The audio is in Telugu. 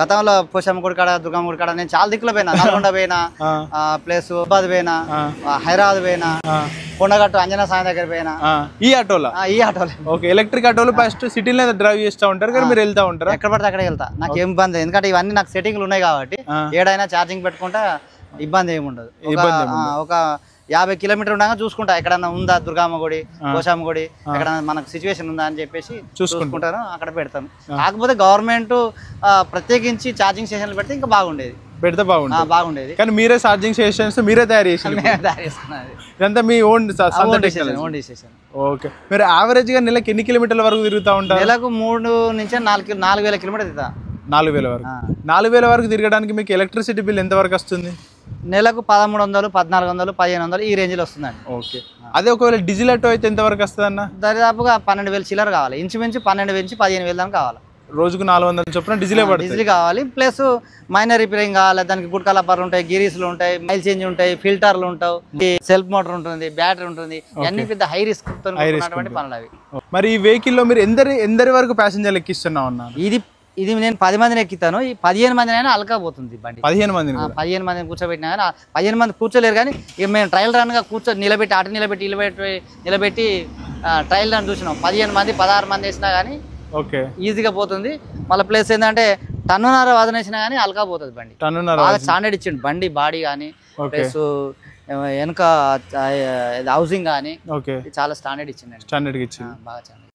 గతంలో పోషమ్మ గుడి కాడ దుర్గమ్మ గుడి కాడ నేను చాలా దిక్కులో పోయినా. నల్గొండ పోయినా, ప్లస్ హైదరాబాద్ పోయినా, హైదరాబాద్ పోయినా, కొండగట్టు అంజనా స్వామి దగ్గర పోయినా. ఈ ఆటోలో ఓకే. ఎలక్ట్రిక్ ఆటోలు ఫస్ట్ సిటీలో డ్రైవ్ చేస్తూ ఉంటారు కానీ మీరు వెళ్తా ఉంటారు? ఎక్కడ పడితే అక్కడికి వెళ్తా. నాకు ఏం ఇబ్బంది, ఎందుకంటే ఇవన్నీ నాకు సెట్టింగ్లు ఉన్నాయి కాబట్టి ఏడైనా ఛార్జింగ్ పెట్టుకుంటా ఇబ్బంది ఏమి ఉండదు. ఒక 50 కిలోమీటర్ ఉండగా చూసుకుంటా ఎక్కడన్నా ఉందా దుర్గమ్మ గుడి, పోషమ్మ గుడి, ఎక్కడ మనకు సిచ్యువేషన్ ఉందా అని చెప్పేసి చూసుకుంటాను, అక్కడ పెడతాను. కాకపోతే గవర్నమెంట్ ప్రత్యేకించి ఛార్జింగ్ స్టేషన్లు పెడితే ఇంకా బాగుండేది, పెడితే బాగుండేది. కానీ మీరే ఛార్జింగ్ స్టేషన్స్ మీరే తయారు చేసి ఇదంతా మీ ఓన్ డిసిషన్. ఓకే. మీరు యావరేజ్ గా నెలకు ఎన్ని కిలోమీటర్ల వరకు తిరుగుతూ ఉంటారు? నెలకు 3 నుంచి 4,000 కిలోమీటర్ తిరుగుతా. 4,000 వరకు. 4,000 వరకు తిరగడానికి మీకు ఎలక్ట్రిసిటీ బిల్ ఎంత వరకు వస్తుంది? నెలకు 1,300, 1,400, 1,500 ఈ రేంజ్ లో వస్తుందండి. ఓకే. అదే ఒకవేళ డీజిల్ ఆటో అయితే ఎంత వరకు వస్తుంది అన్న? దాదాపుగా 12,000 చిల్లర కావాలి, ఇంచుమించు 12,000 నుంచి 15,000 దాకా కావాలి. రోజుకు 400 చొప్పున డీజిల్ కావాలి. ప్లస్ మైనర్ రిపేరింగ్ కావాలి, దానికి గుడ్ కలపర్లు ఉంటాయి, గిరీసులు ఉంటాయి, మైల్ చేంజ్ ఉంటాయి, ఫిల్టర్లు ఉంటాయి, సెల్ఫ్ మోటార్ ఉంటుంది, బ్యాటరీ ఉంటుంది, అన్ని పెద్ద హై రిస్క్ పనులు అవి. మరి ఈ వెహికల్ లో మీరు ఎందరి వరకు ప్యాసింజర్లు ఎక్కిస్తున్నావు అన్న? ఇది నేను 10 మందిని ఎక్కుతాను. ఈ 15 మందిని అయినా అలకపోతుంది బండి. 15 మందిని కూర్చోబెట్టినా కానీ 15 మంది కూర్చోలేరు. కానీ ఇక మేము ట్రయల్ రన్ గా నిలబెట్టి అటు నిలబెట్టి ట్రయల్ రన్ చూసినాం. 15 మంది 16 మంది వేసినా కానీ ఈజీగా పోతుంది. మళ్ళీ ప్లేస్ ఏంటంటే 1.5 టన్నుల వజన వేసినా కానీ అలకపోతుంది బండి. బాగా స్టాండర్డ్ ఇచ్చిండు బండి, బాడీ కానీ ప్లస్ వెనుక హౌసింగ్ కానీ చాలా స్టాండర్డ్ ఇచ్చిండు. బాగా